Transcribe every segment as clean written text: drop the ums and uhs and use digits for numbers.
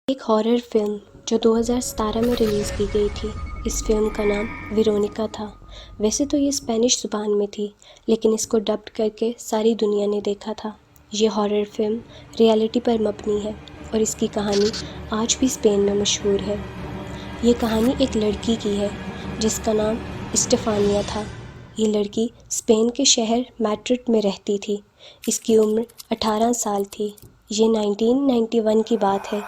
ایک horror film جو 2017 میں ریلیز کی گئی تھی۔ اس فلم کا نام ویرونیکا تھا۔ ویسے تو یہ اسپینش زبان میں تھی، لیکن اس کو ڈبڈ کر کے ساری دنیا نے دیکھا تھا۔ یہ ہارر فلم ریالٹی پر مبنی ہے اور اس کی کہانی آج بھی اسپین میں مشہور ہے۔ یہ کہانی ایک لڑکی کی ہے جس کا نام اسٹیفانیہ تھا۔ یہ لڑکی اسپین کے شہر میڈرڈ میں رہتی تھی۔ اس کی عمر 18 سال تھی۔ یہ 1991 کی بات ہے۔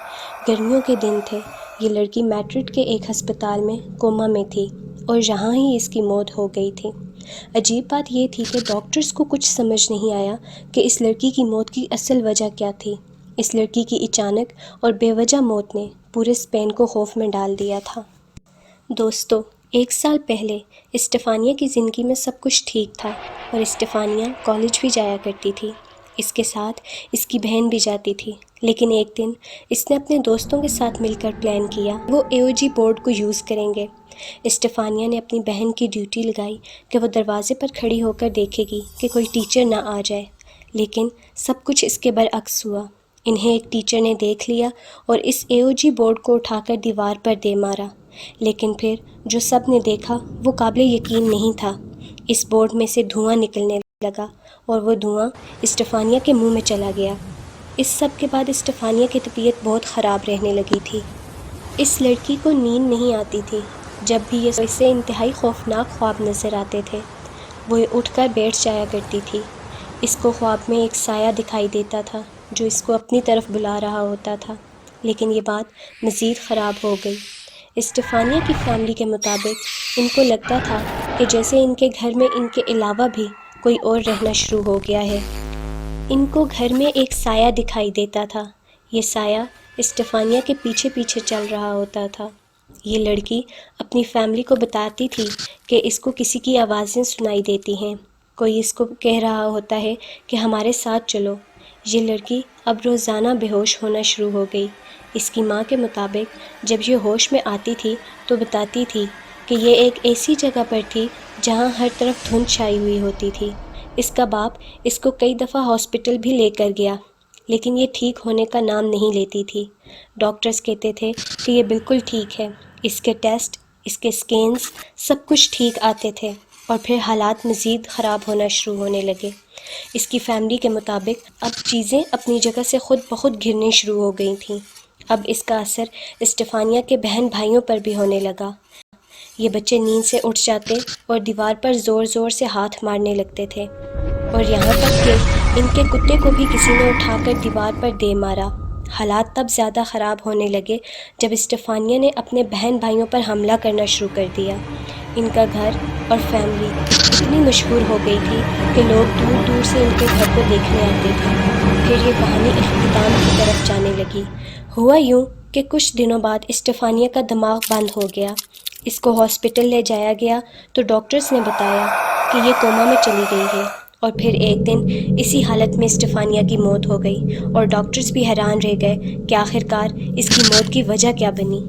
گرمیوں کے دن تھے۔ یہ لڑکی میڈرڈ کے ایک ہسپتال میں کوما میں تھی اور یہاں ہی اس کی موت ہو گئی تھی۔ عجیب بات یہ تھی کہ ڈاکٹرز کو کچھ سمجھ نہیں آیا کہ اس لڑکی کی موت کی اصل وجہ کیا تھی۔ اس لڑکی کی اچانک اور بے وجہ موت نے پورے اسپین کو خوف میں ڈال دیا تھا۔ دوستو، 1 سال پہلے اسٹیفانیہ کی زندگی میں سب کچھ ٹھیک تھا اور اسٹیفانیہ کالج بھی جایا کرتی تھی۔ اس کے ساتھ اس کی بہن بھی جاتی تھی، لیکن ایک دن اس نے اپنے دوستوں کے ساتھ مل کر پلان کیا وہ AOG بورڈ کو یوز کریں گے۔ اسٹیفانیہ نے اپنی بہن کی ڈیوٹی لگائی کہ وہ دروازے پر کھڑی ہو کر دیکھے گی کہ کوئی ٹیچر نہ آ جائے، لیکن سب کچھ اس کے برعکس ہوا۔ انہیں ایک ٹیچر نے دیکھ لیا اور اس AOG بورڈ کو اٹھا کر دیوار پر دے مارا، لیکن پھر جو سب نے دیکھا وہ قابل یقین نہیں تھا۔ اس بورڈ میں سے دھواں نکلنے لگا اور وہ دھواں اسٹیفانیہ کے منہ میں چلا گیا۔ اس سب کے بعد اسٹیفانیہ کی طبیعت بہت خراب رہنے لگی تھی۔ اس لڑکی کو نیند نہیں آتی تھی۔ جب بھی یہ اسے انتہائی خوفناک خواب نظر آتے تھے، وہ اٹھ کر بیٹھ جایا کرتی تھی۔ اس کو خواب میں ایک سایہ دکھائی دیتا تھا جو اس کو اپنی طرف بلا رہا ہوتا تھا، لیکن یہ بات مزید خراب ہو گئی۔ اسٹیفانیہ کی فیملی کے مطابق ان کو لگتا تھا کہ جیسے ان کے گھر میں ان کے علاوہ بھی کوئی اور رہنا شروع ہو گیا ہے۔ ان کو گھر میں ایک سایہ دکھائی دیتا تھا۔ یہ سایہ اسٹیفانیہ کے پیچھے پیچھے چل رہا ہوتا تھا۔ یہ لڑکی اپنی فیملی کو بتاتی تھی کہ اس کو کسی کی آوازیں سنائی دیتی ہیں، کوئی اس کو کہہ رہا ہوتا ہے کہ ہمارے ساتھ چلو۔ یہ لڑکی اب روزانہ بے ہوش ہونا شروع ہو گئی۔ اس کی ماں کے مطابق جب یہ ہوش میں آتی تھی تو بتاتی تھی کہ یہ ایک ایسی جگہ پر تھی جہاں ہر طرف دھند چھائی ہوئی ہوتی تھی۔ اس کا باپ اس کو کئی دفعہ ہاسپٹل بھی لے کر گیا، لیکن یہ ٹھیک ہونے کا نام نہیں لیتی تھی۔ ڈاکٹرز کہتے تھے کہ یہ بالکل ٹھیک ہے۔ اس کے ٹیسٹ، اس کے اسکینز، سب کچھ ٹھیک آتے تھے اور پھر حالات مزید خراب ہونا شروع ہونے لگے۔ اس کی فیملی کے مطابق اب چیزیں اپنی جگہ سے خود بخود گرنے شروع ہو گئی تھیں۔ اب اس کا اثر اسٹیفانیہ کے بہن بھائیوں پر بھی ہونے لگا۔ یہ بچے نیند سے اٹھ جاتے اور دیوار پر زور زور سے ہاتھ مارنے لگتے تھے، اور یہاں تک کہ ان کے کتے کو بھی کسی نے اٹھا کر دیوار پر دے مارا۔ حالات تب زیادہ خراب ہونے لگے جب اسٹیفانیہ نے اپنے بہن بھائیوں پر حملہ کرنا شروع کر دیا۔ ان کا گھر اور فیملی اتنی مشہور ہو گئی تھی کہ لوگ دور دور سے ان کے گھر کو دیکھنے آتے تھے۔ پھر یہ کہانی اختتام کی طرف جانے لگی۔ ہوا یوں کہ کچھ دنوں بعد اسٹیفانیہ کا دماغ بند ہو گیا۔ اس کو ہاسپٹل لے جایا گیا تو ڈاکٹرز نے بتایا کہ یہ کوما میں چلی گئی ہے، اور پھر ایک دن اسی حالت میں اسٹیفانیہ کی موت ہو گئی اور ڈاکٹرز بھی حیران رہ گئے کہ آخرکار اس کی موت کی وجہ کیا بنی۔